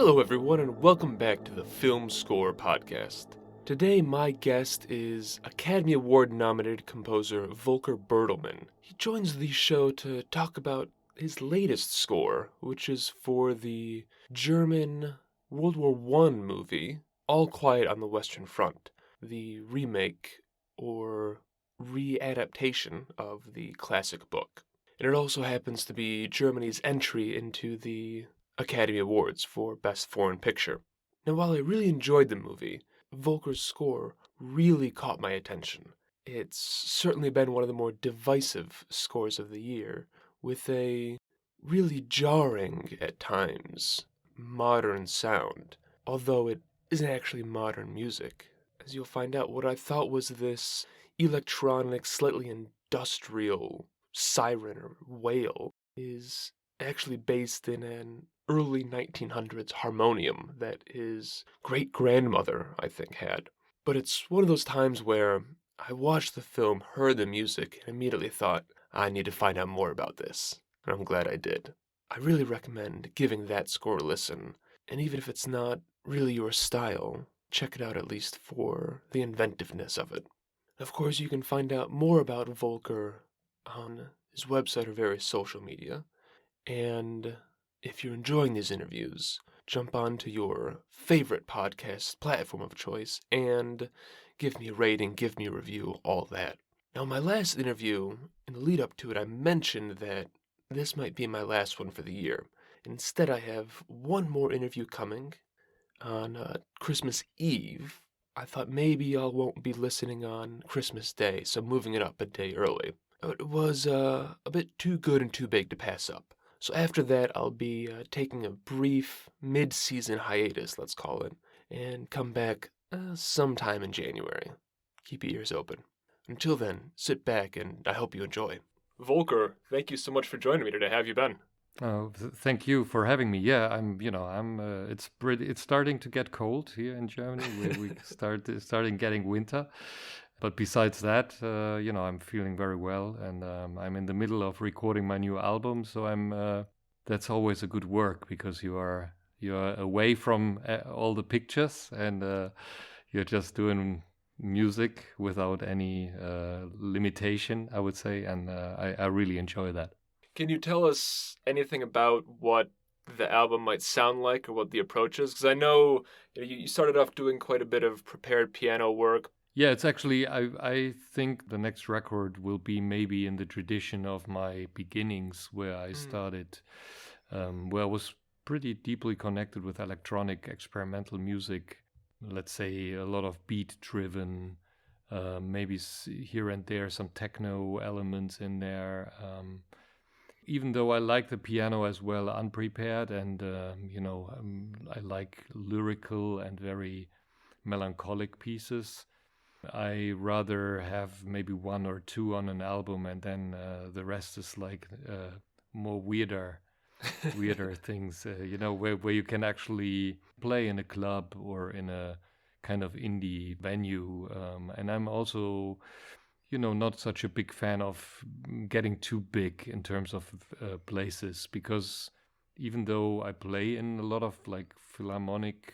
Hello, everyone, and welcome back to the Film Score Podcast. Today, my guest is Academy Award nominated composer Volker Bertelmann. He joins the show to talk about his latest score, which is for the German World War I movie, All Quiet on the Western Front, the remake or readaptation of the classic book. And it also happens to be Germany's entry into the Academy Awards for Best Foreign Picture. Now, while I really enjoyed the movie, Volker's score really caught my attention. It's certainly been one of the more divisive scores of the year, with a really jarring, at times, modern sound, although it isn't actually modern music. As you'll find out, what I thought was this electronic, slightly industrial siren or wail is actually based in an early 1900s harmonium that his great-grandmother, I think, had. But it's one of those times where I watched the film, heard the music, and immediately thought, I need to find out more about this. And I'm glad I did. I really recommend giving that score a listen, and even if it's not really your style, check it out at least for the inventiveness of it. Of course, you can find out more about Volker on his website or various social media, and if you're enjoying these interviews, jump onto your favorite podcast platform of choice and give me a rating, give me a review, all that. Now, my last interview, in the lead up to it, I mentioned that this might be my last one for the year. Instead, I have one more interview coming on Christmas Eve. I thought maybe y'all won't be listening on Christmas Day, so moving it up a day early. It was a bit too good and too big to pass up. So after that, I'll be taking a brief mid-season hiatus, let's call it, and come back sometime in January. Keep your ears open. Until then, sit back and I hope you enjoy. Volker, thank you so much for joining me today. How have you been? Thank you for having me. Yeah, it's starting to get cold here in Germany. We starting getting winter. But besides that, I'm feeling very well, and I'm in the middle of recording my new album. So that's always a good work because you're away from all the pictures, and you're just doing music without any limitation, I would say, and I really enjoy that. Can you tell us anything about what the album might sound like or what the approach is? Because I know you started off doing quite a bit of prepared piano work. Yeah, it's actually, I think the next record will be maybe in the tradition of my beginnings where I started, where I was pretty deeply connected with electronic experimental music. Let's say a lot of beat-driven, maybe here and there some techno elements in there. Even though I like the piano as well, unprepared, and I like lyrical and very melancholic pieces. I rather have maybe one or two on an album, and then the rest is like more weirder things. Where you can actually play in a club or in a kind of indie venue. And I'm also, not such a big fan of getting too big in terms of places, because even though I play in a lot of like philharmonic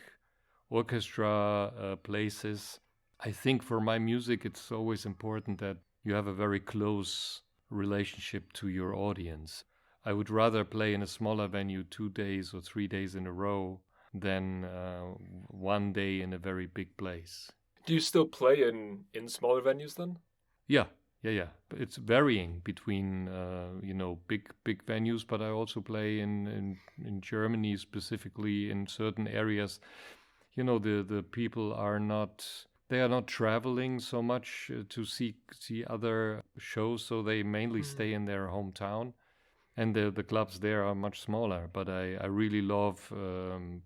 orchestra places, I think for my music, it's always important that you have a very close relationship to your audience. I would rather play in a smaller venue 2 days or 3 days in a row than 1 day in a very big place. Do you still play in smaller venues then? Yeah. It's varying between, big venues, but I also play in Germany, specifically in certain areas. The people are not... They are not traveling so much to see other shows, so they mainly stay in their hometown. And the clubs there are much smaller, but I really love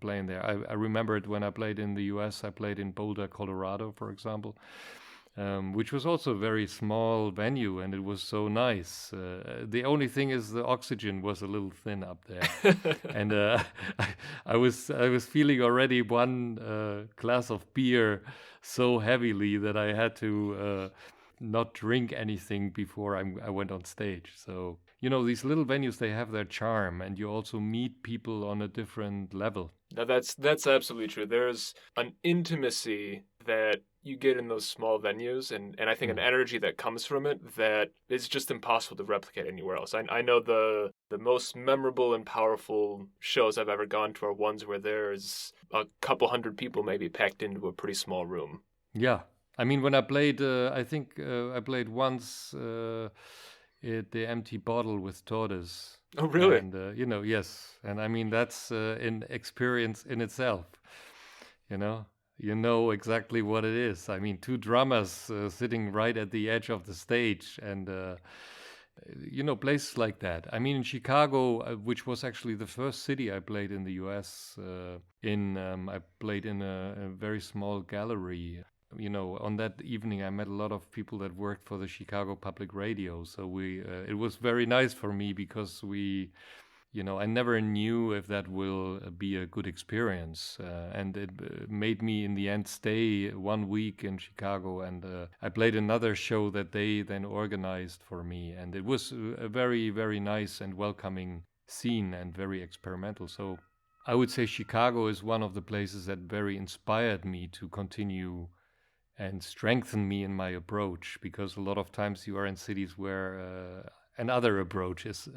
playing there. I remember it when I played in the US. I played in Boulder, Colorado, for example, which was also a very small venue, and it was so nice. The only thing is the oxygen was a little thin up there, and I was feeling already one glass of beer so heavily that I had to not drink anything before I went on stage. So, these little venues, they have their charm, and you also meet people on a different level. Now that's absolutely true. There's an intimacy that you get in those small venues, and I think an energy that comes from it that is just impossible to replicate anywhere else. I know the most memorable and powerful shows I've ever gone to are ones where there's a couple hundred people maybe packed into a pretty small room. Yeah. I mean, when I played, I think I played once at the Empty Bottle with Tortoise. Oh, really? And, yes. And I mean, that's an experience in itself. You know exactly what it is. I mean, two drummers sitting right at the edge of the stage, and places like that. I mean, in Chicago, which was actually the first city I played in the U.S. I played in a very small gallery. On that evening, I met a lot of people that worked for the Chicago Public Radio. So it was very nice for me because I never knew if that will be a good experience. And it made me, in the end, stay 1 week in Chicago. And I played another show that they then organized for me. And it was a very, very nice and welcoming scene and very experimental. So I would say Chicago is one of the places that very inspired me to continue and strengthen me in my approach, because a lot of times you are in cities where another approach is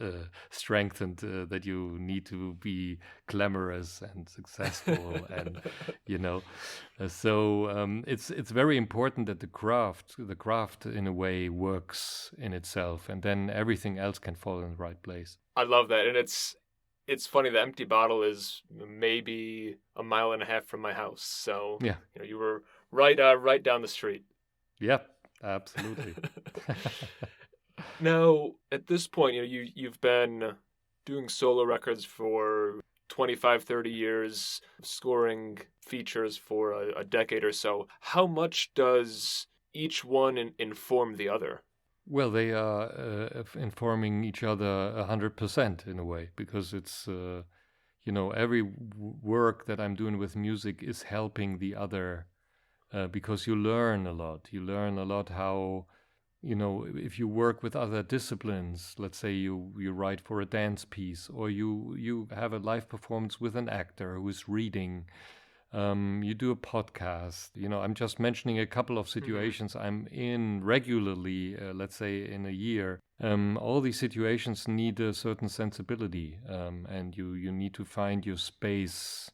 strengthened, that you need to be glamorous and successful, and it's very important that the craft in a way works in itself, and then everything else can fall in the right place. I love that, and it's funny. The Empty Bottle is maybe a mile and a half from my house, so yeah, you were right down the street. Yep, absolutely. Now, at this point, you've been doing solo records for 25, 30 years, scoring features for a decade or so. How much does each one inform the other? Well, they are informing each other 100% in a way, because it's, every work that I'm doing with music is helping the other, because you learn a lot. You learn a lot how, if you work with other disciplines, let's say you write for a dance piece, or you have a live performance with an actor who is reading, you do a podcast. I'm just mentioning a couple of situations I'm in regularly, let's say in a year. All these situations need a certain sensibility, and you need to find your space,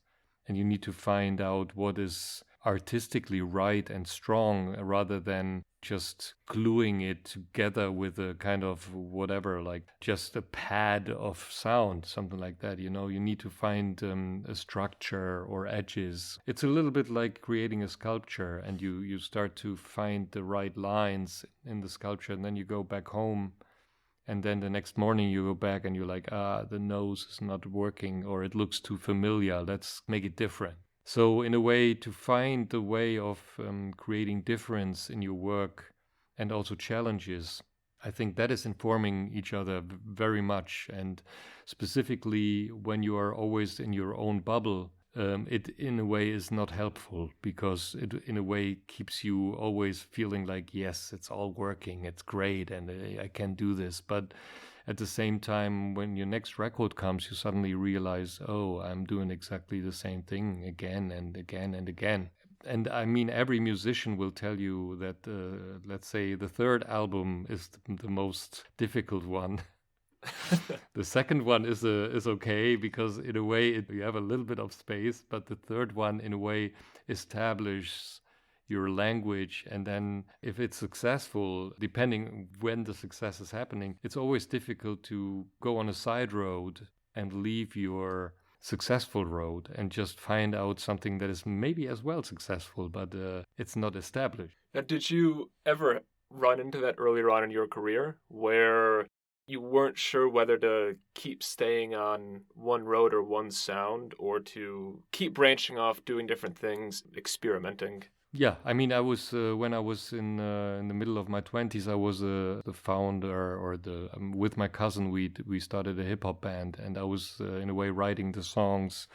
and you need to find out what is artistically right and strong, rather than just gluing it together with a kind of whatever, like just a pad of sound, something like that. You need to find a structure or edges. It's a little bit like creating a sculpture, and you start to find the right lines in the sculpture, and then you go back home, and then the next morning you go back and you're like, the nose is not working, or it looks too familiar, let's make it different. So in a way, to find the way of creating difference in your work, and also challenges, I think that is informing each other very much. And specifically when you are always in your own bubble, it in a way is not helpful, because it in a way keeps you always feeling like, yes, it's all working, it's great, and I can do this. But at the same time, when your next record comes, you suddenly realize, oh, I'm doing exactly the same thing again and again and again. And I mean, every musician will tell you that, let's say, the third album is the most difficult one. The second one is okay, because in a way you have a little bit of space, but the third one in a way establishes your language. And then if it's successful, depending when the success is happening, it's always difficult to go on a side road and leave your successful road and just find out something that is maybe as well successful, but it's not established. Now, did you ever run into that earlier on in your career where you weren't sure whether to keep staying on one road or one sound, or to keep branching off, doing different things, experimenting? Yeah, I mean, I was when I was in the middle of my 20s, I was the founder, or with my cousin, we started a hip hop band, and I was in a way writing the songs,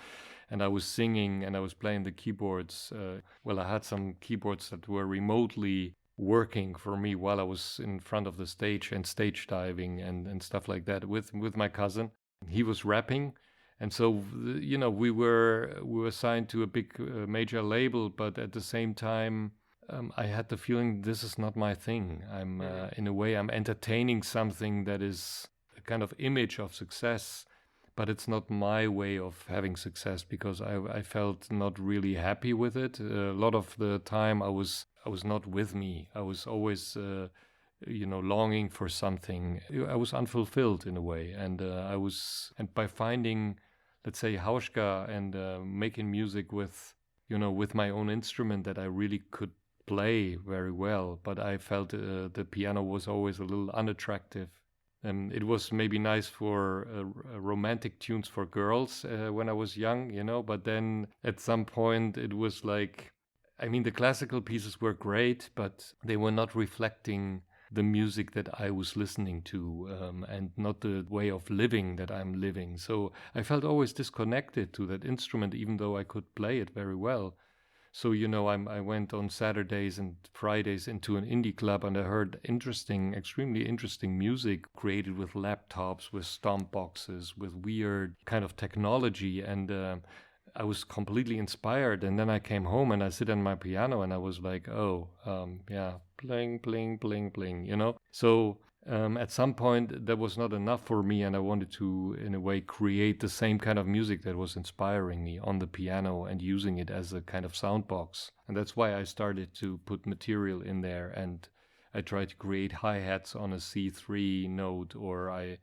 and I was singing, and I was playing the keyboards. Well, I had some keyboards that were remotely working for me while I was in front of the stage and stage diving and stuff like that with my cousin. He was rapping, and so we were signed to a big major label, but at the same time I had the feeling this is not my thing. I'm in a way I'm entertaining something that is a kind of image of success, but it's not my way of having success because I felt not really happy with it. A lot of the time I was not with me. I was always longing for something. I was unfulfilled in a way, and and by finding, let's say, Hauschka and making music with with my own instrument that I really could play very well, but I felt the piano was always a little unattractive. It was maybe nice for romantic tunes for girls when I was young, but then at some point it was like, I mean, the classical pieces were great, but they were not reflecting the music that I was listening to and not the way of living that I'm living. So I felt always disconnected to that instrument, even though I could play it very well. So, I went on Saturdays and Fridays into an indie club and I heard extremely interesting music created with laptops, with stomp boxes, with weird kind of technology. And I was completely inspired. And then I came home and I sit on my piano and I was like, oh, yeah, pling, pling, pling, pling. So at some point that was not enough for me, and I wanted to, in a way, create the same kind of music that was inspiring me on the piano and using it as a kind of sound box. And that's why I started to put material in there, and I tried to create hi-hats on a C3 note, or I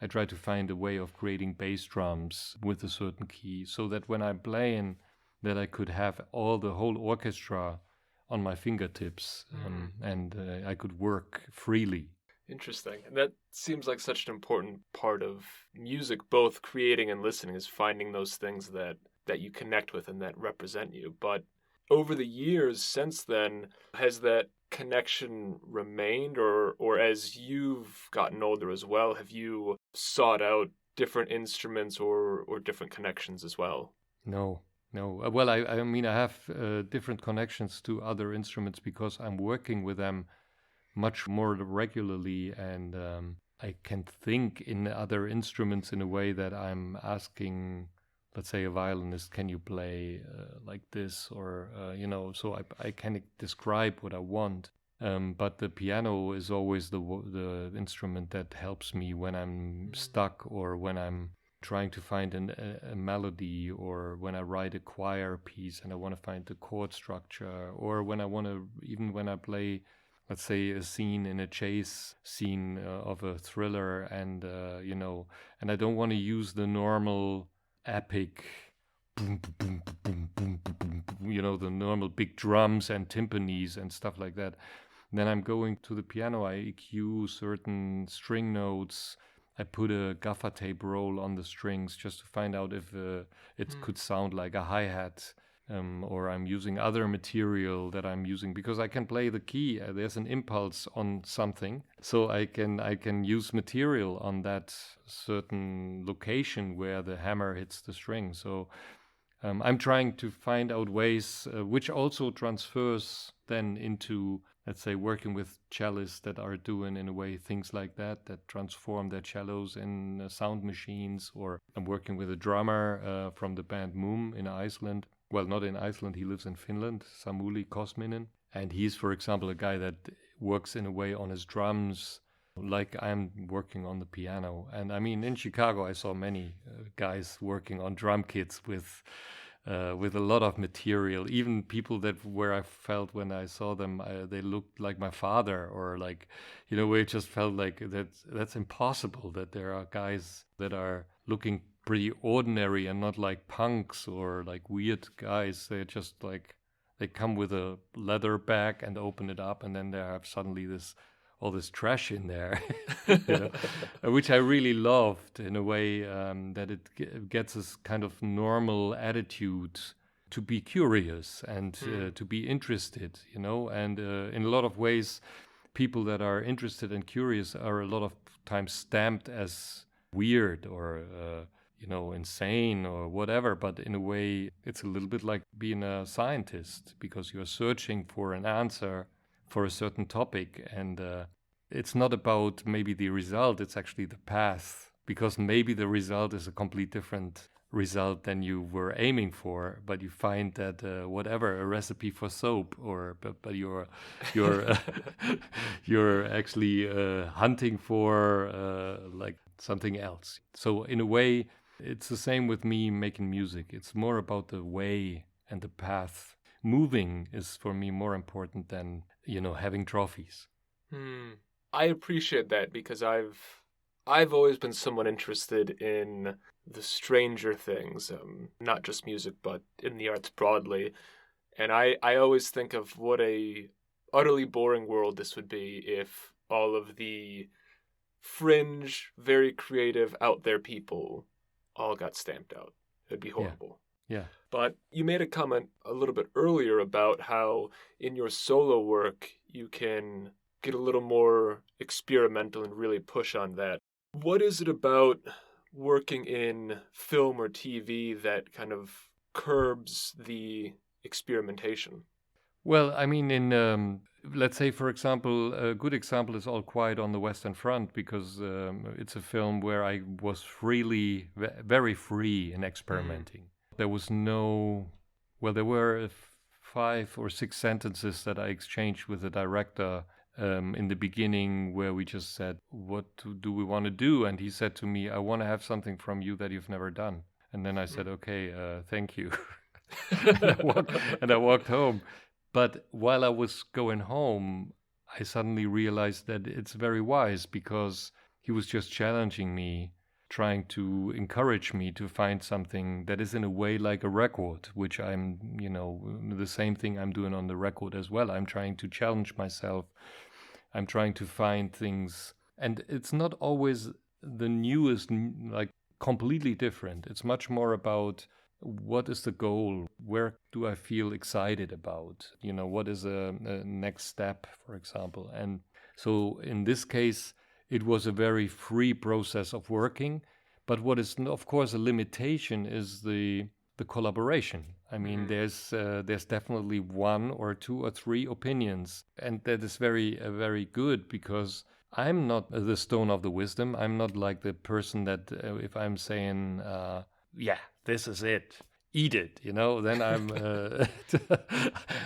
tried to find a way of creating bass drums with a certain key, so that when I'm playing, that I could have the whole orchestra on my fingertips, and I could work freely. Interesting. And that seems like such an important part of music, both creating and listening, is finding those things that you connect with and that represent you. But over the years since then, has that connection remained, or as you've gotten older as well, have you sought out different instruments or different connections as well? No. Well, I mean, I have different connections to other instruments because I'm working with them much more regularly, and I can think in other instruments in a way that I'm asking, let's say, a violinist, can you play like this, or so I can describe what I want. But the piano is always the instrument that helps me when I'm stuck, or when I'm trying to find a melody, or when I write a choir piece and I want to find the chord structure, or when I play, let's say, a scene in a chase scene of a thriller, and and I don't want to use the normal epic boom, boom, boom, boom, boom, boom, boom, the normal big drums and timpanis and stuff like that. Then I'm going to the piano, I EQ certain string notes, I put a gaffer tape roll on the strings just to find out if it could sound like a hi-hat. Or I'm using other material that I'm using because I can play the key. There's an impulse on something, so I can use material on that certain location where the hammer hits the string. So I'm trying to find out ways which also transfers then into, let's say, working with cellists that are doing, in a way, things like that transform their cellos in sound machines. Or I'm working with a drummer from the band Moom in Iceland. Well, not in Iceland, he lives in Finland, Samuli Kosminen. And he's, for example, a guy that works in a way on his drums like I'm working on the piano. And I mean, in Chicago, I saw many guys working on drum kits with a lot of material. Even people where I felt when I saw them, they looked like my father, or like, where it just felt like that's impossible, that there are guys that are looking pretty ordinary and not like punks or like weird guys. They're just like, they come with a leather bag and open it up, and then they have suddenly all this trash in there, which I really loved, in a way, that it gets this kind of normal attitude to be curious and to be interested, and in a lot of ways, people that are interested and curious are a lot of times stamped as weird or insane or whatever. But in a way, it's a little bit like being a scientist, because you're searching for an answer for a certain topic. And it's not about maybe the result, it's actually the path, because maybe the result is a complete different result than you were aiming for, but you find that whatever, a recipe for soap, or but you're you're actually hunting for like something else. So in a way, it's the same with me making music. It's more about the way and the path. Moving is for me more important than, having trophies. I appreciate that because I've always been somewhat interested in the stranger things, not just music, but in the arts broadly. And I always think of what a utterly boring world this would be if all of the fringe, very creative, out there people all got stamped out. It'd be horrible. Yeah. But you made a comment a little bit earlier about how in your solo work you can get a little more experimental and really push on that. What is it about working in film or TV that kind of curbs the experimentation? Well, I mean, in let's say, for example, a good example is All Quiet on the Western Front, because it's a film where I was very free in experimenting. There was there were 5 or 6 sentences that I exchanged with the director in the beginning, where we just said, what do we want to do? And he said to me, I want to have something from you that you've never done. And then I said, okay, thank you. and I walked home. But while I was going home, I suddenly realized that it's very wise, because he was just challenging me, trying to encourage me to find something that is in a way like a record, which I'm, the same thing I'm doing on the record as well. I'm trying to challenge myself. I'm trying to find things. And it's not always the newest, like completely different. It's much more about what is the goal? Where do I feel excited about? What is a next step, for example? And so in this case, it was a very free process of working. But what is, of course, a limitation is the collaboration. I mean, there's definitely 1 or 2 or 3 opinions, and that is very good, because I'm not the stone of the wisdom. I'm not like the person that if I'm saying, yeah, this is it, eat it, then I'm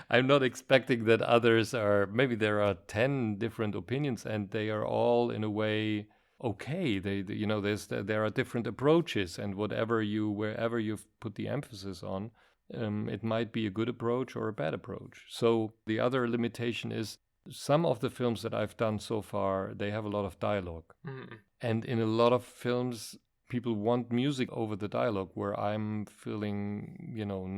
I'm not expecting that others are. Maybe there are 10 different opinions, and they are all in a way okay. There are different approaches, and wherever you've put the emphasis on, it might be a good approach or a bad approach. So the other limitation is, some of the films that I've done so far, they have a lot of dialogue. And in a lot of films, people want music over the dialogue, where I'm feeling,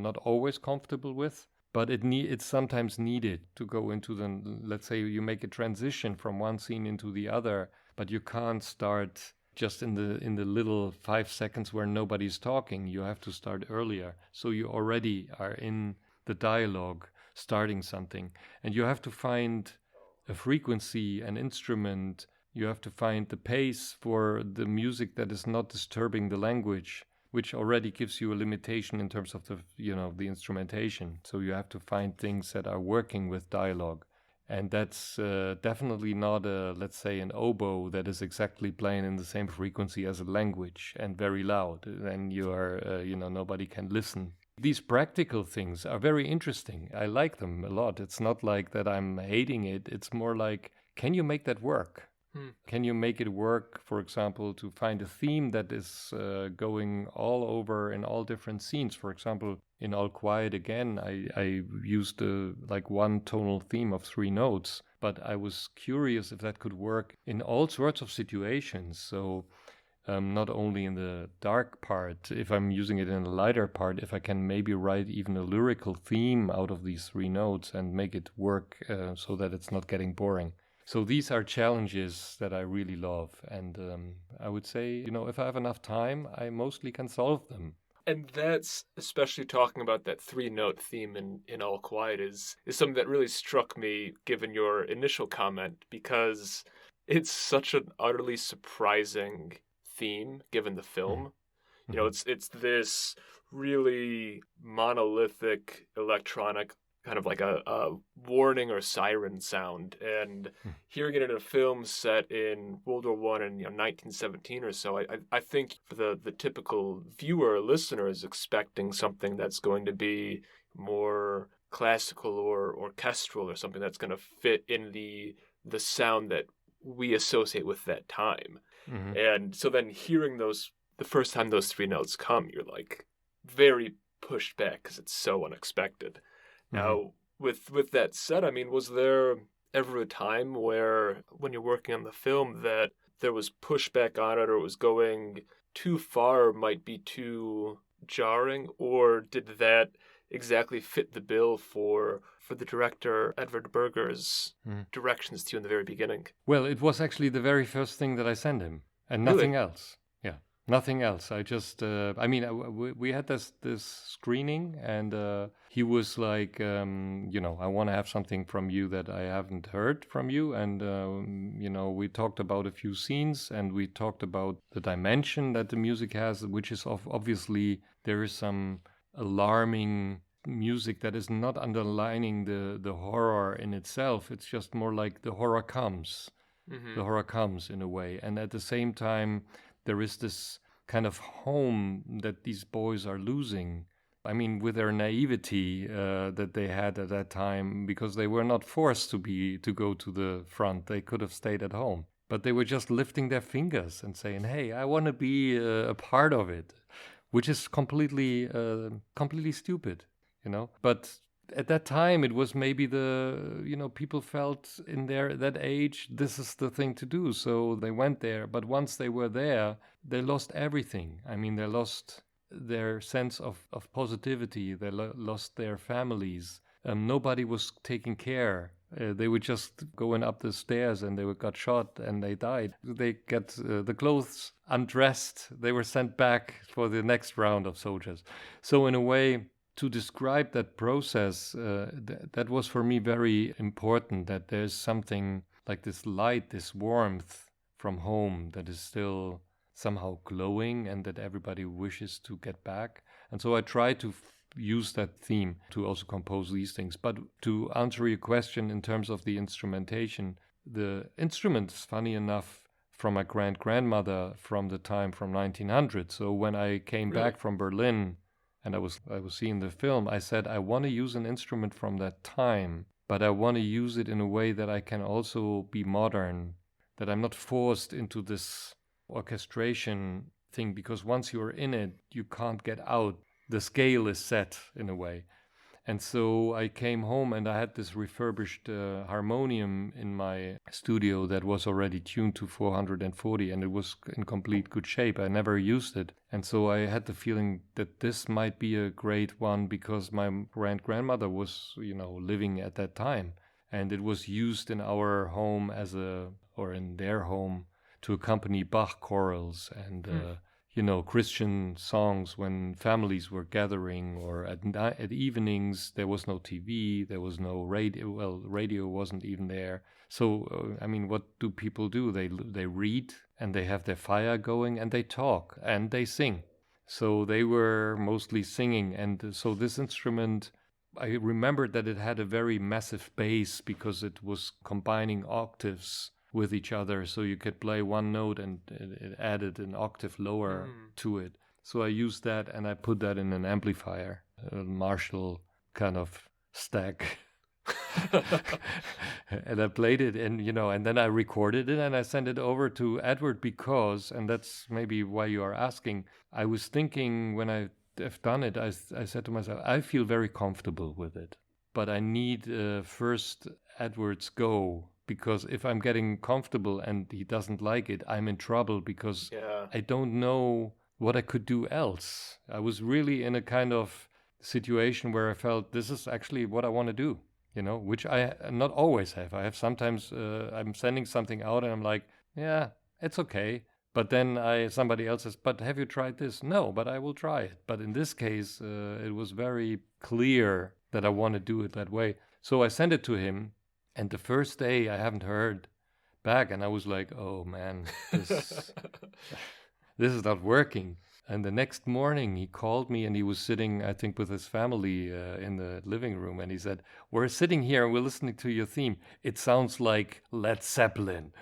not always comfortable with. But it's sometimes needed to go into let's say you make a transition from one scene into the other, but you can't start just in the little 5 seconds where nobody's talking. You have to start earlier. So you already are in the dialogue, starting something. And you have to find a frequency, an instrument. You have to find the pace for the music that is not disturbing the language, which already gives you a limitation in terms of the instrumentation. So you have to find things that are working with dialogue. And that's definitely not let's say, an oboe that is exactly playing in the same frequency as a language and very loud. Then you are, nobody can listen. These practical things are very interesting. I like them a lot. It's not like that I'm hating it. It's more like, can you make that work? Can you make it work, for example, to find a theme that is going all over in all different scenes? For example, in All Quiet again, I used like one tonal theme of 3 notes, but I was curious if that could work in all sorts of situations. So not only in the dark part, if I'm using it in a lighter part, if I can maybe write even a lyrical theme out of these 3 notes and make it work so that it's not getting boring. So these are challenges that I really love. And I would say, if I have enough time, I mostly can solve them. And that's, especially talking about that 3-note theme in All Quiet, is something that really struck me given your initial comment, because it's such an utterly surprising theme given the film. Mm-hmm. It's this really monolithic electronic kind of like a warning or siren sound. And hearing it in a film set in World War One in 1917 or so, I think for the typical viewer or listener is expecting something that's going to be more classical or orchestral, or something that's going to fit in the sound that we associate with that time. Mm-hmm. And so then hearing those, the first time those three notes come, you're like very pushed back because it's so unexpected. Mm-hmm. Now, with that said, I mean, was there ever a time where, when you're working on the film, that there was pushback on it, or it was going too far, might be too jarring, or did that exactly fit the bill for the director Edvard Berger's directions to you in the very beginning? Well, it was actually the very first thing that I sent him, and Really? nothing else. Yeah, nothing else. I just, we had this screening, and he was like, I want to have something from you that I haven't heard from you, and we talked about a few scenes, and we talked about the dimension that the music has, which is obviously there is some alarming music that is not underlining the horror in itself. It's just more like the horror comes. The horror comes in a way. And at the same time, there is this kind of home that these boys are losing. I mean, with their naivety that they had at that time, because they were not forced to go to the front. They could have stayed at home. But they were just lifting their fingers and saying, hey, I want to be a part of it, which is completely stupid, But at that time, it was maybe people felt in that age, this is the thing to do. So they went there. But once they were there, they lost everything. I mean, they lost their sense of positivity. They lost their families. Nobody was taking care. They were just going up the stairs and they got shot and they died. They got the clothes undressed. They were sent back for the next round of soldiers. So in a way, to describe that process, that was for me very important, that there's something like this light, this warmth from home that is still somehow glowing and that everybody wishes to get back. And so I try to use that theme to also compose these things. But to answer your question in terms of the instrumentation, the instruments, funny enough, from my grandmother from the time from 1900. So when I came back from Berlin, and I was seeing the film, I said, I want to use an instrument from that time, but I want to use it in a way that I can also be modern, that I'm not forced into this orchestration thing, because once you're in it, you can't get out. The scale is set in a way. And so I came home and I had this refurbished harmonium in my studio that was already tuned to 440 and it was in complete good shape. I never used it. And so I had the feeling that this might be a great one because my grandmother was, living at that time. And it was used in our home or in their home to accompany Bach chorals and Christian songs when families were gathering, or at evenings. There was no TV, there was no radio. Well, radio wasn't even there. So, what do people do? They read and they have their fire going and they talk and they sing. So they were mostly singing. And so this instrument, I remembered that it had a very massive bass because it was combining octaves with each other, so you could play one note and it added an octave lower to it. So I used that and I put that in an amplifier, a Marshall kind of stack. And I played it and then I recorded it and I sent it over to Edward because, and that's maybe why you are asking, I was thinking when I have done it, I said to myself, I feel very comfortable with it, but I need first Edward's go. Because if I'm getting comfortable and he doesn't like it, I'm in trouble because I don't know what I could do else. I was really in a kind of situation where I felt this is actually what I want to do, which I not always have. I have sometimes I'm sending something out and I'm like, yeah, it's okay. But then somebody else says, but have you tried this? No, but I will try it. But in this case, it was very clear that I want to do it that way. So I sent it to him. And the first day I haven't heard back and I was like, oh man, this is not working. And the next morning he called me, and he was sitting, I think, with his family in the living room. And he said, "We're sitting here and we're listening to your theme. It sounds like Led Zeppelin."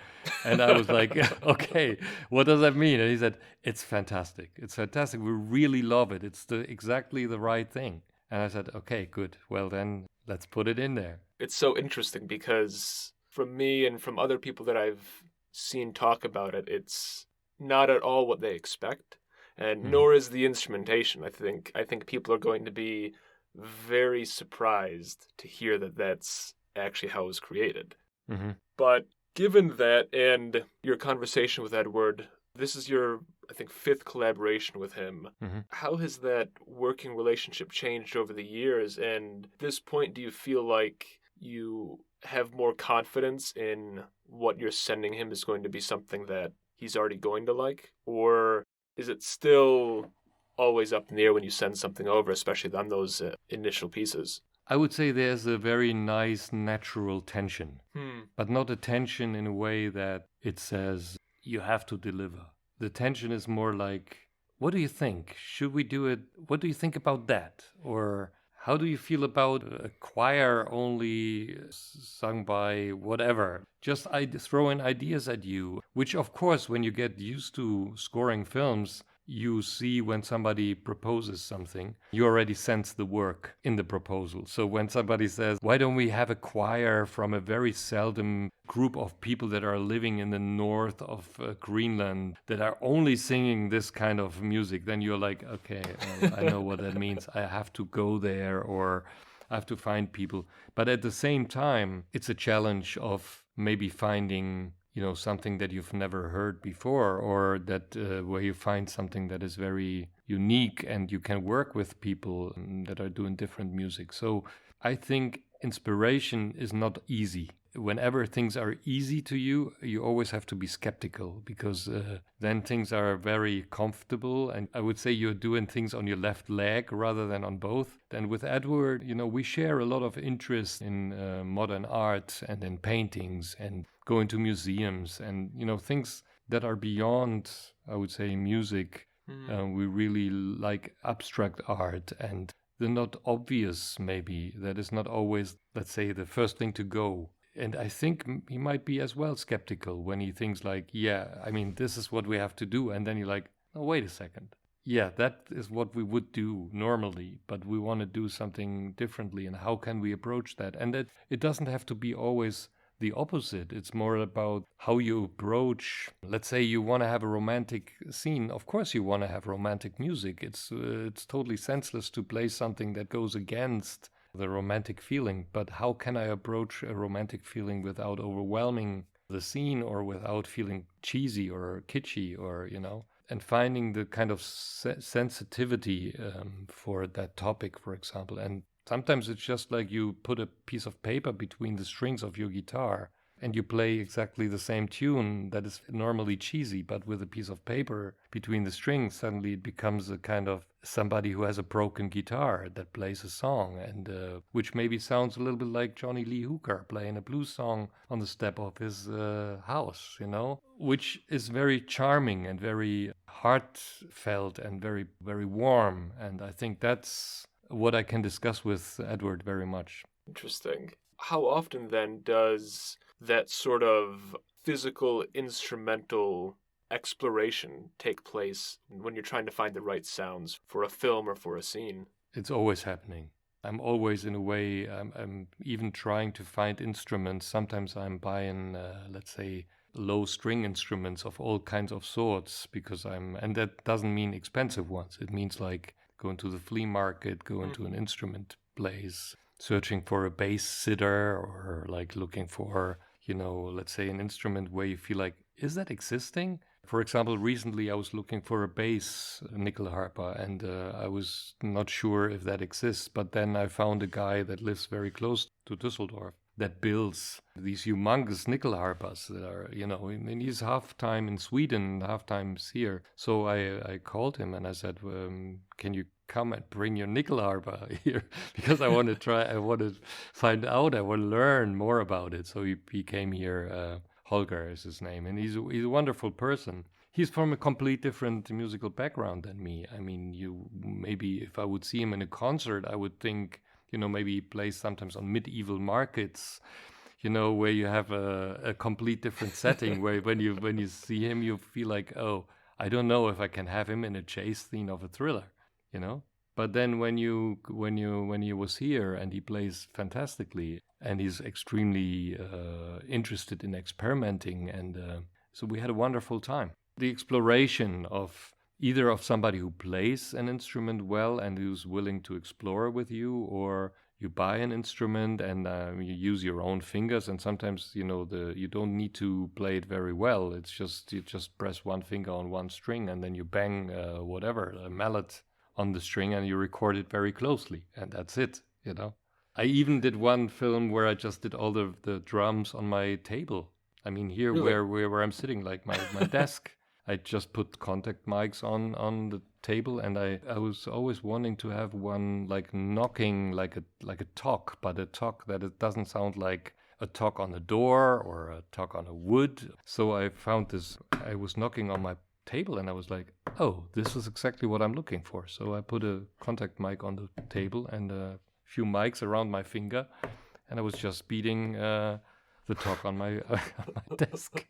And I was like, "Okay, what does that mean?" And he said, "It's fantastic. It's fantastic. We really love it. It's exactly the right thing." And I said, "Okay, good. Well, then let's put it in there." It's so interesting because from me and from other people that I've seen talk about it, it's not at all what they expect, and Mhm. nor is the instrumentation. I think people are going to be very surprised to hear that that's actually how it was created. Mhm. But given that and your conversation with Edward, this is your, I think, fifth collaboration with him. Mhm. How has that working relationship changed over the years? And at this point, do you feel like you have more confidence in what you're sending him is going to be something that he's already going to like? Or is it still always up in the air when you send something over, especially on those initial pieces? I would say there's a very nice natural tension, Hmm. but not a tension in a way that it says you have to deliver. The tension is more like, what do you think? Should we do it? What do you think about that? Or how do you feel about a choir only sung by whatever? Just I throw in ideas at you, which of course, when you get used to scoring films, you see when somebody proposes something, you already sense the work in the proposal. So when somebody says, why don't we have a choir from a very seldom group of people that are living in the north of Greenland that are only singing this kind of music, then you're like, okay, I know what that means. I have to go there, or I have to find people. But at the same time, it's a challenge of maybe finding something that you've never heard before, or that where you find something that is very unique and you can work with people that are doing different music. So I think inspiration is not easy. Whenever things are easy to you, you always have to be skeptical, because then things are very comfortable. And I would say you're doing things on your left leg rather than on both. And with Edward, we share a lot of interest in modern art and in paintings and going to museums and, things that are beyond, I would say, music. We really like abstract art and the not obvious, maybe, that is not always, let's say, the first thing to go. And I think he might be as well skeptical when he thinks like, yeah, I mean, this is what we have to do. And then you're like, oh, wait a second. Yeah, that is what we would do normally, but we want to do something differently. And how can we approach that? And that it doesn't have to be always the opposite. It's more about how you approach. Let's say you want to have a romantic scene. Of course, you want to have romantic music. It's totally senseless to play something that goes against the romantic feeling. But how can I approach a romantic feeling without overwhelming the scene, or without feeling cheesy or kitschy, or and finding the kind of sensitivity for that topic, for example. And sometimes it's just like you put a piece of paper between the strings of your guitar and you play exactly the same tune that is normally cheesy, but with a piece of paper between the strings, suddenly it becomes a kind of somebody who has a broken guitar that plays a song, and which maybe sounds a little bit like Johnny Lee Hooker playing a blues song on the step of his house, which is very charming and very heartfelt and very, very warm. And I think that's what I can discuss with Edward very much. Interesting. How often then does that sort of physical instrumental exploration take place when you're trying to find the right sounds for a film or for a scene? It's always happening. I'm always, in a way, I'm even trying to find instruments. Sometimes I'm buying, let's say, low string instruments of all kinds of sorts, because and that doesn't mean expensive ones. It means like going to the flea market, going to an instrument place, searching for a bass sitter, or like looking for, let's say, an instrument where you feel like, is that existing? For example, recently I was looking for a bass nickel harper, and I was not sure if that exists. But then I found a guy that lives very close to Düsseldorf that builds these humongous nickel harpers that are, and he's half time in Sweden, half times here. So I called him and I said, can you come and bring your nickel harper here? Because I want to try, I want to find out, I want to learn more about it. So he came here. Holger is his name, and he's a wonderful person. He's from a complete different musical background than me. I mean, maybe if I would see him in a concert, I would think, maybe he plays sometimes on medieval markets, where you have a complete different setting where when you see him, you feel like, oh, I don't know if I can have him in a chase scene of a thriller, But then when he was here and he plays fantastically and he's extremely interested in experimenting, and so we had a wonderful time. The exploration of either of somebody who plays an instrument well and who's willing to explore with you, or you buy an instrument and you use your own fingers, and sometimes you don't need to play it very well. It's just you just press one finger on one string and then you bang a mallet on the string and you record it very closely, and that's it. I even did one film where I just did all the drums on my table. I mean, here really? where I'm sitting, like my desk. I just put contact mics on the table, and I was always wanting to have one like knocking, like a talk, but a talk that it doesn't sound like a talk on a door or a talk on a wood. So I found this. I was knocking on my table, and I was like, oh, this is exactly what I'm looking for. So I put a contact mic on the table and a few mics around my finger, and I was just beating the talk on my desk.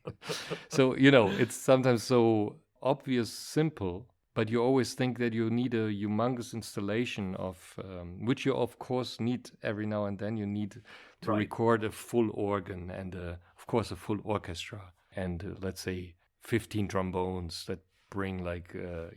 So, it's sometimes so obvious, simple, but you always think that you need a humongous installation of, which you of course need every now and then. You need to record a full organ and, of course, a full orchestra and let's say 15 trombones that bring like, a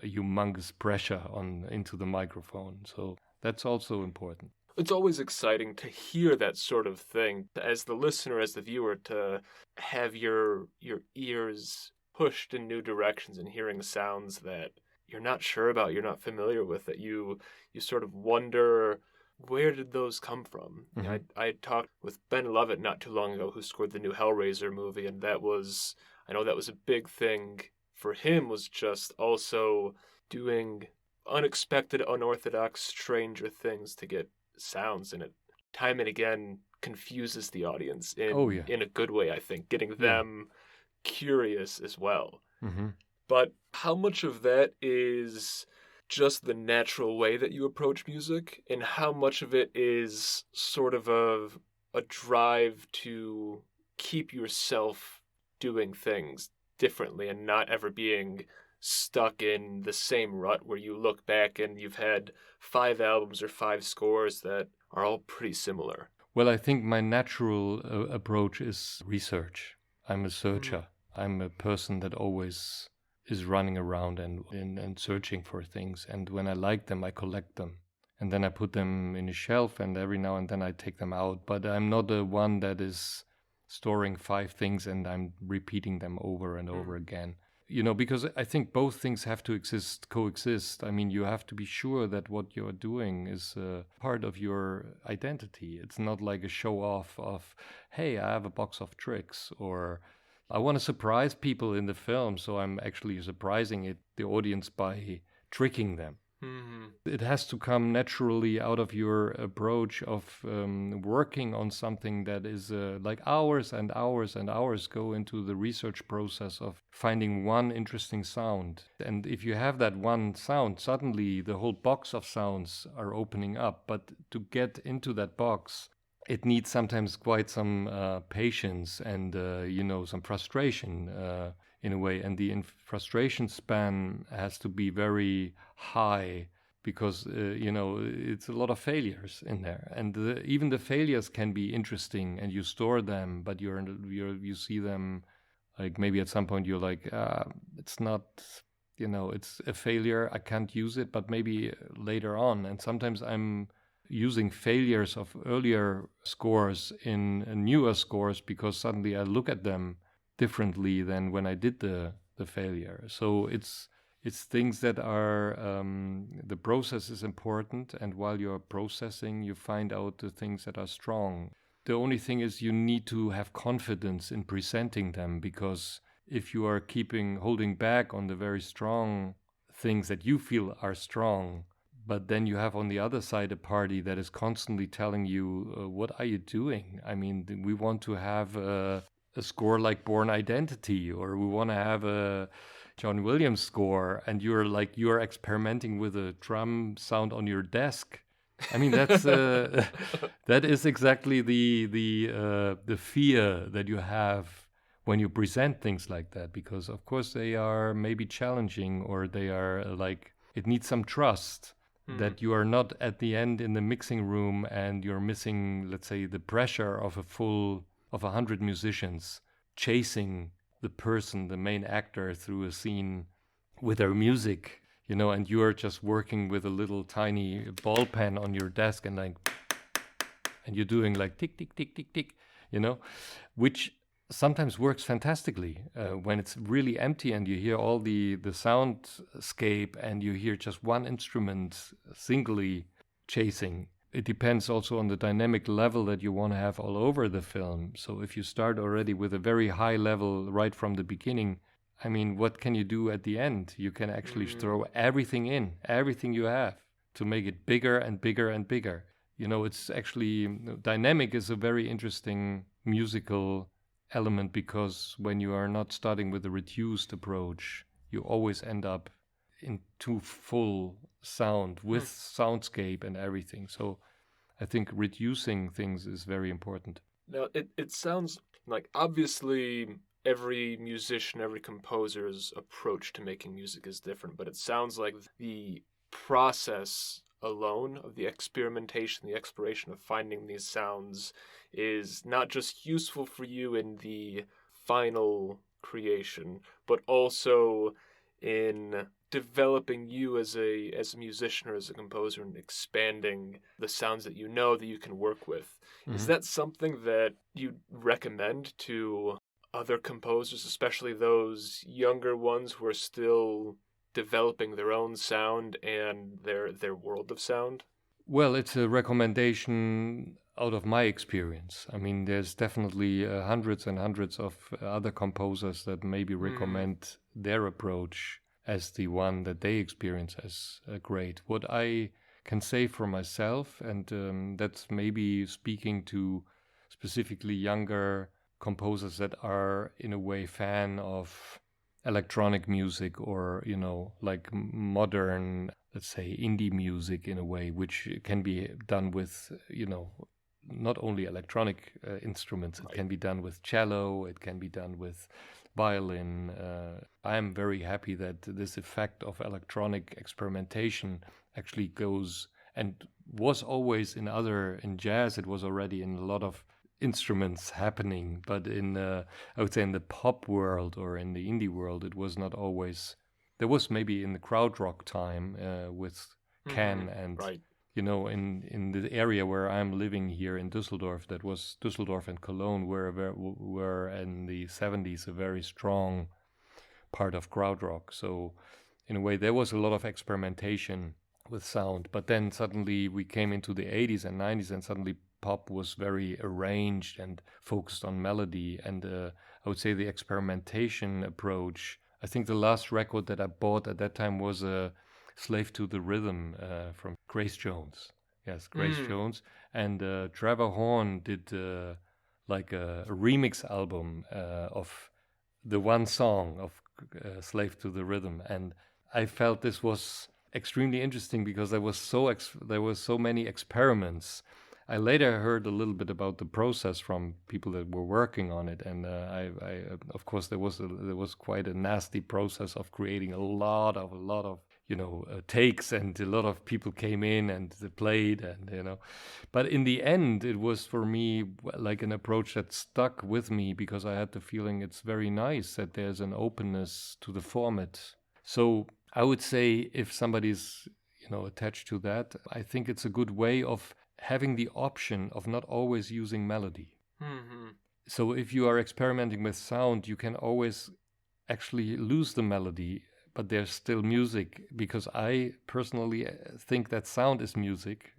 humongous pressure into the microphone. So that's also important. It's always exciting to hear that sort of thing, as the listener, as the viewer, to have your ears pushed in new directions and hearing sounds that you're not sure about, you're not familiar with, that you sort of wonder, where did those come from? Mm-hmm. I talked with Ben Lovett not too long ago, who scored the new Hellraiser movie, and I know that was a big thing for him, was just also doing unexpected, unorthodox, stranger things to get sounds, and it time and again confuses the audience in a good way, I think, getting them curious as well. Mm-hmm. But how much of that is just the natural way that you approach music, and how much of it is sort of a drive to keep yourself doing things differently and not ever being stuck in the same rut where you look back and you've had 5 albums or 5 scores that are all pretty similar? Well, I think my natural approach is research. I'm a searcher. I'm a person that always is running around and searching for things. And when I like them, I collect them. And then I put them in a shelf, and every now and then I take them out. But I'm not the one that is storing 5 things and I'm repeating them over and over again. Because I think both things have to coexist. I mean, you have to be sure that what you're doing is part of your identity. It's not like a show off of, hey, I have a box of tricks, or I want to surprise people in the film, so I'm actually surprising the audience by tricking them. Mm-hmm. It has to come naturally out of your approach of working on something that is like hours and hours and hours go into the research process of finding one interesting sound. And if you have that one sound, suddenly the whole box of sounds are opening up. But to get into that box, it needs sometimes quite some patience and, some frustration in a way. And the frustration span has to be very high because, it's a lot of failures in there. And even the failures can be interesting and you store them, but you see them like maybe at some point you're like, it's not, it's a failure. I can't use it, but maybe later on. And sometimes I'm using failures of earlier scores in newer scores because suddenly I look at them differently than when I did the failure. So it's things that are the process is important, and while you're processing, you find out the things that are strong. The only thing is you need to have confidence in presenting them, because if you are holding back on the very strong things that you feel are strong, but then you have on the other side a party that is constantly telling you, what are you doing? I mean, we want to have a a score like Born Identity, or we want to have a John Williams score, and you're experimenting with a drum sound on your desk. I mean, that's that is exactly the fear that you have when you present things like that, because of course they are maybe challenging, or they are like, it needs some trust that you are not at the end in the mixing room and you're missing, let's say, the pressure of 100 musicians chasing the person, the main actor, through a scene with their music, and you're just working with a little tiny ball pen on your desk, and you're doing like tick, tick, tick, tick, tick, which sometimes works fantastically when it's really empty and you hear all the soundscape and you hear just one instrument singly chasing. It depends also on the dynamic level that you want to have all over the film. So if you start already with a very high level right from the beginning, I mean, what can you do at the end? You can actually throw everything in, everything you have, to make it bigger and bigger and bigger. It's actually, dynamic is a very interesting musical element, because when you are not starting with a reduced approach, you always end up into full sound with soundscape and everything. So I think reducing things is very important. Now, it sounds like, obviously every musician, every composer's approach to making music is different, but it sounds like the process alone of the experimentation, the exploration of finding these sounds is not just useful for you in the final creation, but also in developing you as a musician or as a composer, and expanding the sounds that that you can work with. Mm-hmm. Is that something that you recommend to other composers, especially those younger ones who are still developing their own sound and their world of sound? Well, it's a recommendation out of my experience. I mean, there's definitely hundreds and hundreds of other composers that maybe recommend their approach as the one that they experience as great. What I can say for myself, and that's maybe speaking to specifically younger composers that are in a way fan of electronic music, or like modern, let's say, indie music in a way, which can be done with not only electronic instruments. It can be done with cello, it can be done with violin. I am very happy that this effect of electronic experimentation actually goes, and was always in jazz. It was already in a lot of instruments happening, but I would say in the pop world or in the indie world, it was not always. There was maybe in the krautrock time with Can and right. In the area where I'm living here in Düsseldorf, that was Düsseldorf and Cologne were in the 70s a very strong part of krautrock. So in a way there was a lot of experimentation with sound, but then suddenly we came into the 80s and 90s, and suddenly pop was very arranged and focused on melody. And I would say the experimentation approach, I think the last record that I bought at that time was a Slave to the Rhythm from Grace Jones. Yes, Grace Jones. And Trevor Horn did like a remix album of the one song of Slave to the Rhythm. And I felt this was extremely interesting because there was so many experiments. I later heard a little bit about the process from people that were working on it, and I of course there was quite a nasty process of creating a lot of takes, and a lot of people came in and played, and but in the end it was for me like an approach that stuck with me, because I had the feeling it's very nice that there's an openness to the format. So I would say if somebody's attached to that, I think it's a good way of having the option of not always using melody. Mm-hmm. So if you are experimenting with sound, you can always actually lose the melody, but there's still music, because I personally think that sound is music,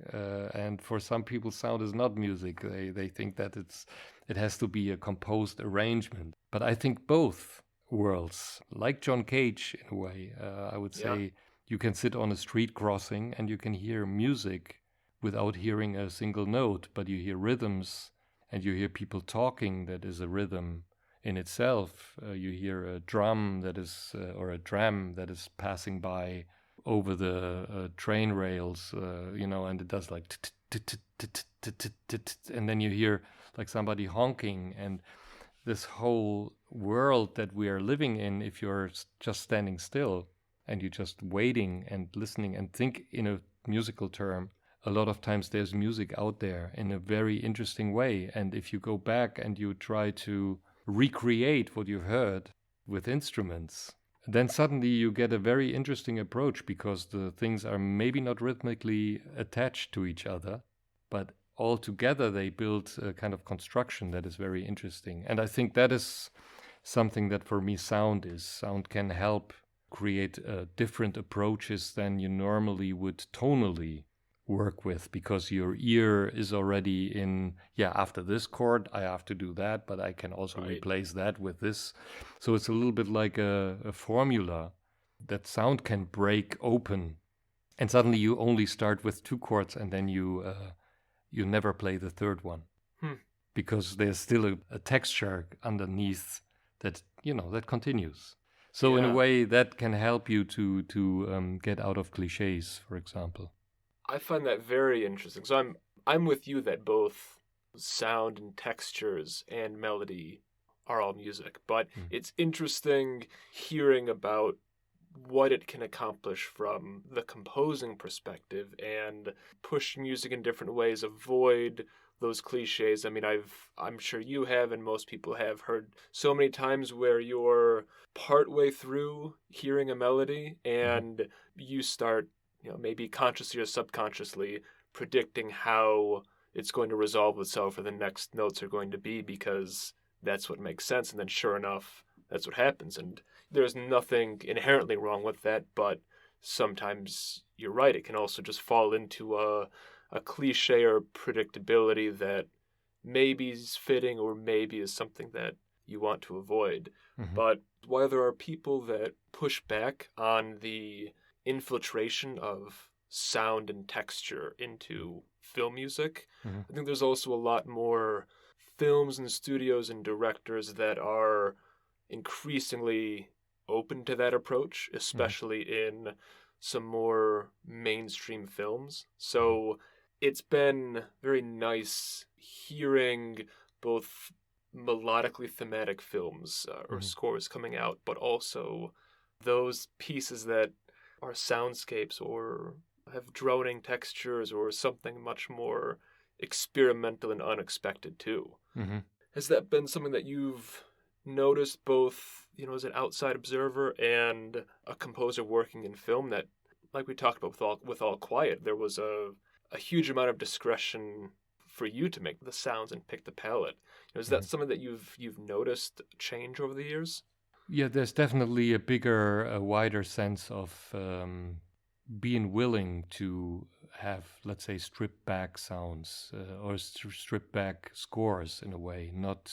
and for some people sound is not music. They think that it has to be a composed arrangement. But I think both worlds, like John Cage in a way, I would say you can sit on a street crossing and you can hear music without hearing a single note, but you hear rhythms and you hear people talking. That is a rhythm. in itself. You hear a drum that is, or a tram that is passing by over the train rails, and it does like, and then you hear like somebody honking, and this whole world that we are living in, if you're just standing still and you're just waiting and listening and think in a musical term, a lot of times there's music out there in a very interesting way. And if you go back and you try to recreate what you've heard with instruments, then suddenly you get a very interesting approach, because the things are maybe not rhythmically attached to each other, but all together they build a kind of construction that is very interesting. And I think that is something that for me sound can help create different approaches than you normally would tonally work with, because your ear is already in, after this chord I have to do that, but I can also replace that with this. So it's a little bit like a formula that sound can break open, and suddenly you only start with 2 chords, and then you never play the third one, because there's still a texture underneath that that continues. So in a way that can help you to get out of cliches, for example. I find that very interesting. So I'm with you that both sound and textures and melody are all music, but it's interesting hearing about what it can accomplish from the composing perspective and push music in different ways, avoid those cliches. I mean, I'm sure you have, and most people have heard so many times where you're partway through hearing a melody and you start, maybe consciously or subconsciously predicting how it's going to resolve itself or the next notes are going to be, because that's what makes sense. And then sure enough, that's what happens. And there's nothing inherently wrong with that, but sometimes you're right. It can also just fall into a cliche or predictability that maybe is fitting or maybe is something that you want to avoid. But while there are people that push back on the infiltration of sound and texture into film music, I think there's also a lot more films and studios and directors that are increasingly open to that approach, especially in some more mainstream films. So it's been very nice hearing both melodically thematic films or scores coming out, but also those pieces that are soundscapes or have droning textures or something much more experimental and unexpected too. Has that been something that you've noticed both, as an outside observer and a composer working in film, that, like we talked about with All Quiet, there was a huge amount of discretion for you to make the sounds and pick the palette? Is that something that you've noticed change over the years? Yeah, there's definitely a wider sense of being willing to have, let's say, stripped back sounds or stripped back scores in a way, not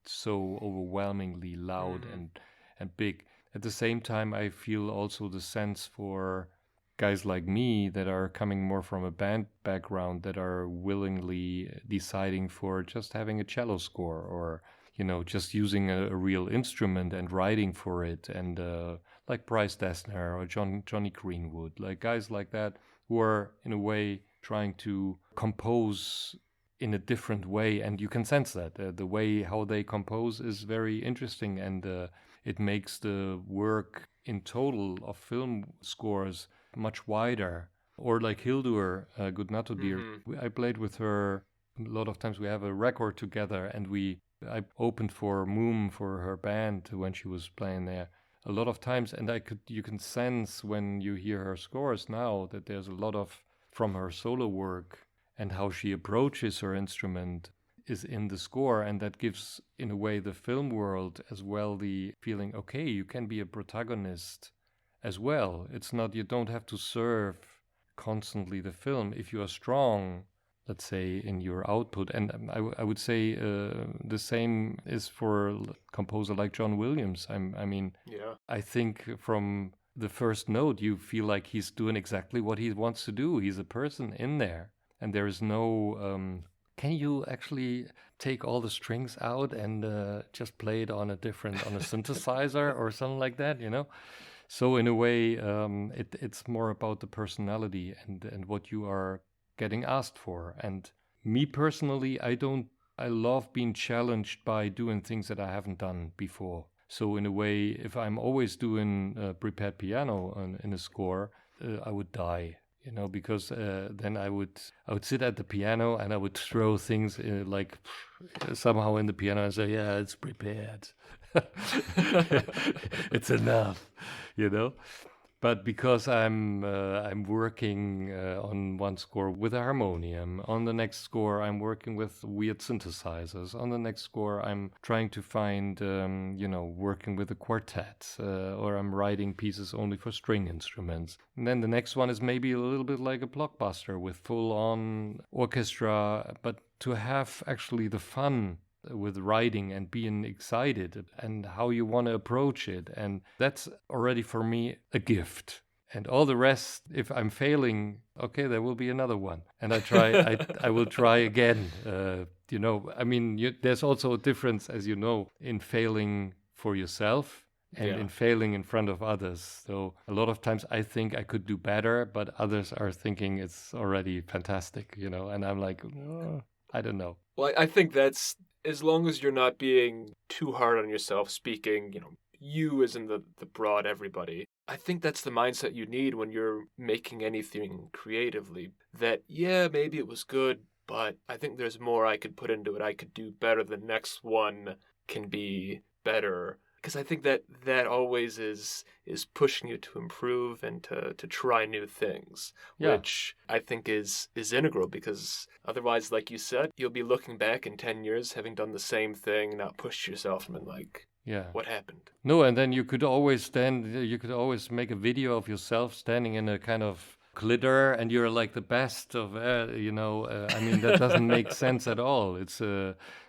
so overwhelmingly loud and big. At the same time, I feel also the sense for guys like me that are coming more from a band background, that are willingly deciding for just having a cello score, or just using a real instrument and writing for it, and like Bryce Dessner or Johnny Greenwood, like guys like that who are in a way trying to compose in a different way. And you can sense that the way how they compose is very interesting, and it makes the work in total of film scores much wider. Or like Hildur Gudnadóttir, I played with her a lot of times. We have a record together, and I opened for Moom for her band when she was playing there a lot of times, and you can sense when you hear her scores now that there's a lot of, from her solo work and how she approaches her instrument, is in the score, and that gives in a way the film world as well the feeling, okay, you can be a protagonist as well. It's not, you don't have to serve constantly the film if you are strong, let's say, in your output. And I would say the same is for a composer like John Williams. I think from the first note you feel like he's doing exactly what he wants to do. He's a person in there, and there is no can you actually take all the strings out and just play it on a synthesizer or something like that, you know? So in a way, it's more about the personality and what you are getting asked for. And me personally, I love being challenged by doing things that I haven't done before. So in a way, if I'm always doing prepared piano in a score, I would die, you know, because then I would sit at the piano and I would throw things like somehow in the piano and say, yeah, it's prepared. It's enough, you know. But because I'm working on one score with a harmonium, on the next score I'm working with weird synthesizers, on the next score I'm trying to find working with a quartet, or I'm writing pieces only for string instruments. And then the next one is maybe a little bit like a blockbuster with full-on orchestra, but to have actually the fun with writing and being excited and how you want to approach it. And that's already for me a gift. And all the rest, if I'm failing, okay, there will be another one. And I will try again. There's also a difference, as you know, in failing for yourself and in failing in front of others. So a lot of times I think I could do better, but others are thinking it's already fantastic, you know, and I'm like, oh, I don't know. Well, I think that's, as long as you're not being too hard on yourself, speaking, you as in the broad everybody, I think that's the mindset you need when you're making anything creatively. That, yeah, maybe it was good, but I think there's more I could put into it. I could do better. The next one can be better. Because I think that always is pushing you to improve and to try new things, which I think is integral, because otherwise, like you said, you'll be looking back in 10 years having done the same thing, not pushed yourself and been like, what happened? No, and then you could always make a video of yourself standing in a kind of glitter and you're like the best of, that doesn't make sense at all. It's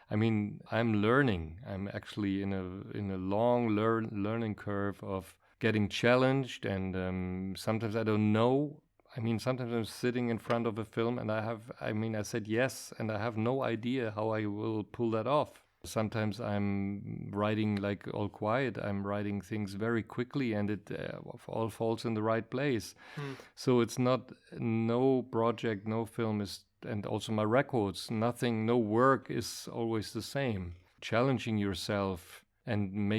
I'm learning. I'm actually in a long learning curve of getting challenged, and sometimes I don't know. Sometimes I'm sitting in front of a film and I said yes, and I have no idea how I will pull that off. Sometimes I'm writing like all quiet. I'm writing things very quickly and it all falls in the right place. So it's not, no project, no film is, and also my records, no work is always the same. Challenging yourself and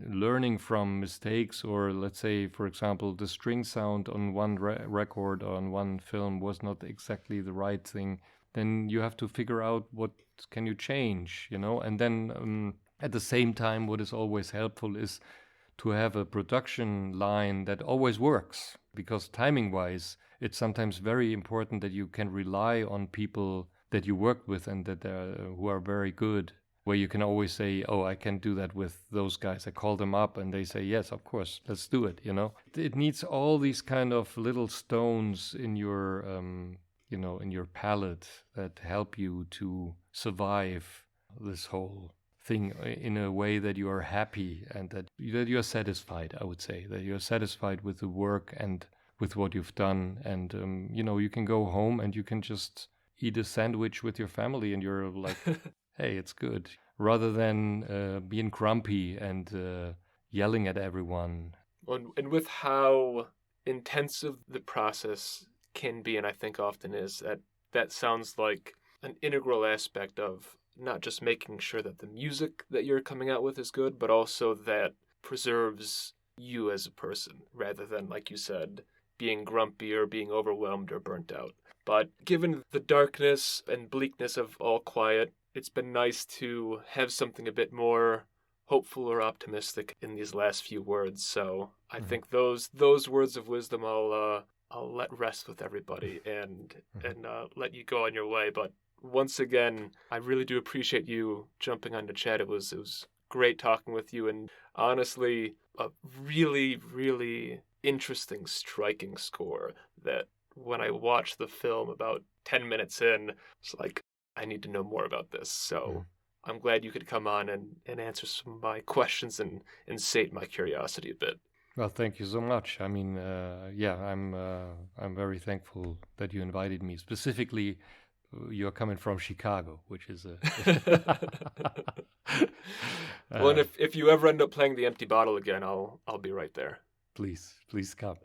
learning from mistakes, or let's say, for example, the string sound on one record or on one film was not exactly the right thing. Then you have to figure out what can you change, and then at the same time, what is always helpful is to have a production line that always works, because timing-wise, it's sometimes very important that you can rely on people that you work with and that who are very good, where you can always say, oh, I can do that with those guys. I call them up and they say, yes, of course, let's do it, It needs all these kind of little stones in your, in your palette that help you to survive this whole thing in a way that you are happy and that you are satisfied. I would say that you are satisfied with the work and with what you've done, and you can go home and you can just eat a sandwich with your family and you're like, hey, it's good, rather than being grumpy and yelling at everyone. And with how intensive the process can be, and I think often is, that sounds like an integral aspect of not just making sure that the music that you're coming out with is good, but also that preserves you as a person, rather than, like you said, being grumpy or being overwhelmed or burnt out. But given the darkness and bleakness of All Quiet, it's been nice to have something a bit more hopeful or optimistic in these last few words. So I think those words of wisdom I'll let rest with everybody and let you go on your way. But once again, I really do appreciate you jumping on to chat. It was great talking with you, and honestly, a really, really interesting, striking score that when I watched the film about 10 minutes in, it's like, I need to know more about this. So I'm glad you could come on and answer some of my questions and sate my curiosity a bit. Well, thank you so much. I'm very thankful that you invited me, specifically you're coming from Chicago, which is a. Well, and if you ever end up playing the Empty Bottle again, I'll be right there. Please come.